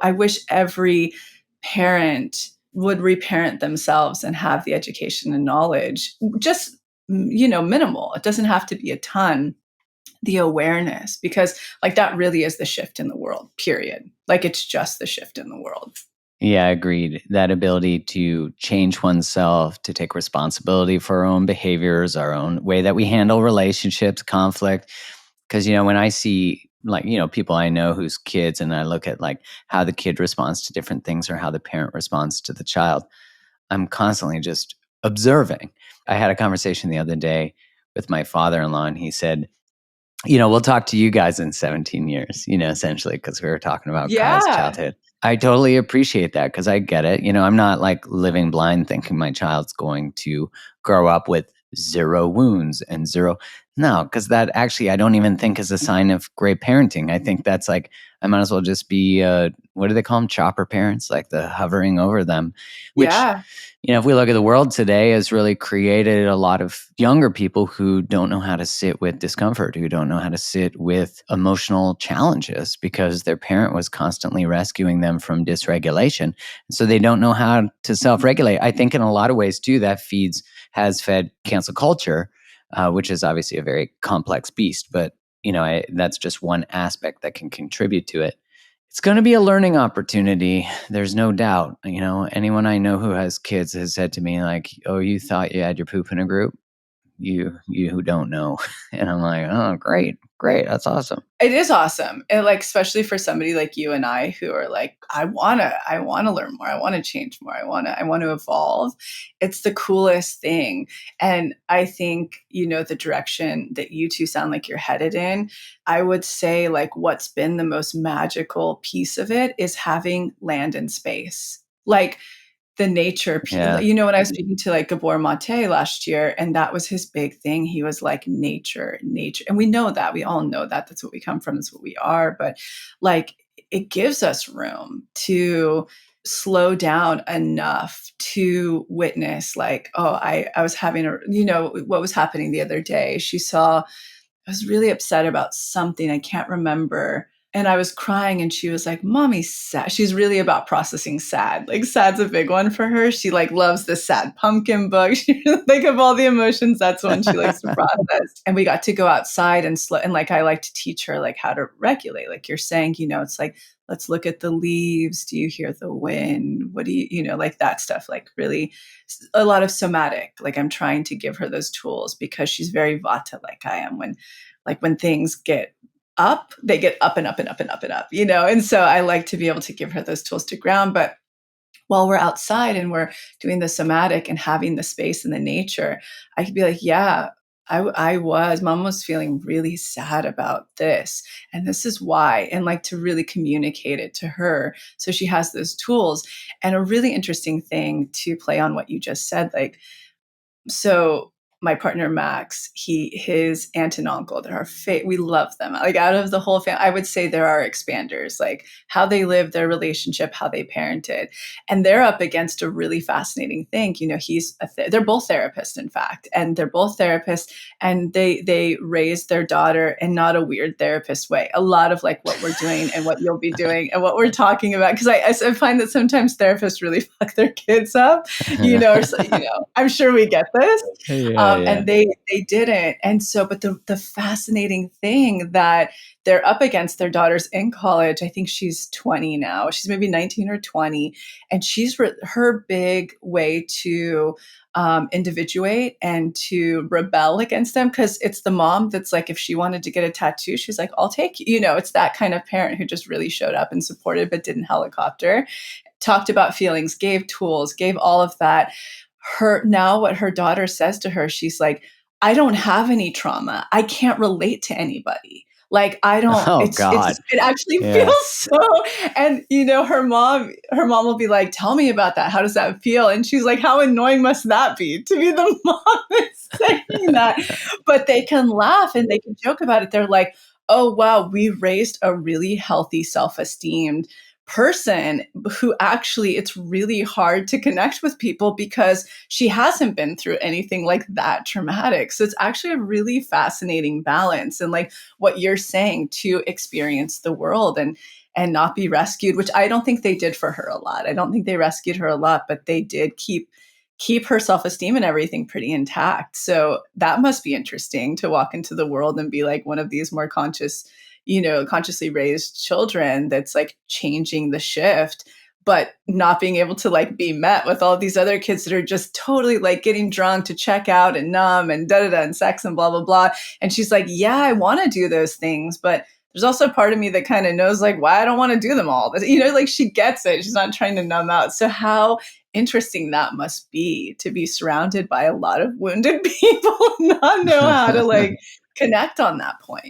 I wish every parent would reparent themselves and have the education and knowledge, just, minimal. It doesn't have to be a ton, the awareness, because like that really is the shift in the world, period. Like it's just the shift in the world. Yeah, agreed. That ability to change oneself, to take responsibility for our own behaviors, our own way that we handle relationships, conflict. Because, when I see like, people I know whose kids, and I look at like how the kid responds to different things or how the parent responds to the child, I'm constantly just observing. I had a conversation the other day with my father-in-law, and he said, we'll talk to you guys in 17 years, essentially, because we were talking about Kai's childhood. I totally appreciate that because I get it. I'm not like living blind thinking my child's going to grow up with zero wounds and zero. No, because that actually I don't even think is a sign of great parenting. I think that's like, I might as well just be, what do they call them? Chopper parents, like the hovering over them, which, if we look at the world today, has really created a lot of younger people who don't know how to sit with discomfort, who don't know how to sit with emotional challenges because their parent was constantly rescuing them from dysregulation. So they don't know how to self-regulate. I think in a lot of ways too, that has fed cancel culture, which is obviously a very complex beast, but that's just one aspect that can contribute to it. It's going to be a learning opportunity. There's no doubt. Anyone I know who has kids has said to me like, "Oh, you thought you had your poop in a group? You who don't know." And I'm like, "Oh, great. That's awesome." It is awesome. And like, especially for somebody like you and I who are like, I want to learn more. I want to change more. I want to evolve. It's the coolest thing. And I think, the direction that you two sound like you're headed in, I would say like what's been the most magical piece of it is having land and space. Like, the nature, when I was speaking to like Gabor Mate last year, and that was his big thing. He was like, nature. And we know that, we all know that that's what we come from, that's what we are. But like, it gives us room to slow down enough to witness like, oh, I was having what was happening the other day. I was really upset about something. I can't remember. And I was crying and she was like, Mommy's sad. She's really about processing sad. Like sad's a big one for her. She like loves the sad pumpkin book. She think of all the emotions. That's one she likes to process. And we got to go outside and like, I like to teach her like how to regulate. Like you're saying, it's like, let's look at the leaves. Do you hear the wind? What do you, like that stuff, like really a lot of somatic. Like I'm trying to give her those tools because she's very Vata like I am. When things get up, they get up and up and up and up and up, and so I like to be able to give her those tools to ground. But while we're outside and we're doing the somatic and having the space in the nature, I could be like, yeah, Mom was feeling really sad about this. And this is why. And like to really communicate it to her. So she has those tools. And a really interesting thing to play on what you just said, like, so my partner Max, his aunt and uncle, we love them. Like out of the whole family, I would say they're our expanders, like how they live their relationship, how they parented. And they're up against a really fascinating thing. They're both therapists, in fact, and they're both therapists, and they raised their daughter in not a weird therapist way. A lot of like what we're doing and what you'll be doing and what we're talking about. Because I find that sometimes therapists really fuck their kids up, I'm sure we get this. And they didn't. And so, but the fascinating thing that they're up against, their daughter's in college. I think she's 20 now. She's maybe 19 or 20. And her big way to individuate and to rebel against them, because it's the mom that's like, if she wanted to get a tattoo, she's like, I'll take you. It's that kind of parent who just really showed up and supported, but didn't helicopter, talked about feelings, gave tools, gave all of that. What her daughter says to her, she's like, I don't have any trauma. I can't relate to anybody. Like, I don't, it actually feels so. And, her mom will be like, tell me about that. How does that feel? And she's like, how annoying must that be to be the mom that's saying that? But they can laugh and they can joke about it. They're like, oh, wow, we raised a really healthy, self-esteemed person who actually, it's really hard to connect with people because she hasn't been through anything like that traumatic. So it's actually a really fascinating balance, and like what you're saying, to experience the world. And and not be rescued, which I don't think they did for her a lot. I don't think they rescued her a lot, but they did keep her self-esteem and everything pretty intact. So that must be interesting to walk into the world and be like one of these more conscious, consciously raised children that's like changing the shift, but not being able to like be met with all these other kids that are just totally like getting drunk to check out and numb and da da da and sex and blah blah blah. And she's like, yeah, I want to do those things, but there's also a part of me that kind of knows like why I don't want to do them all. But like she gets it. She's not trying to numb out. So how interesting that must be to be surrounded by a lot of wounded people and not know how to like connect on that point.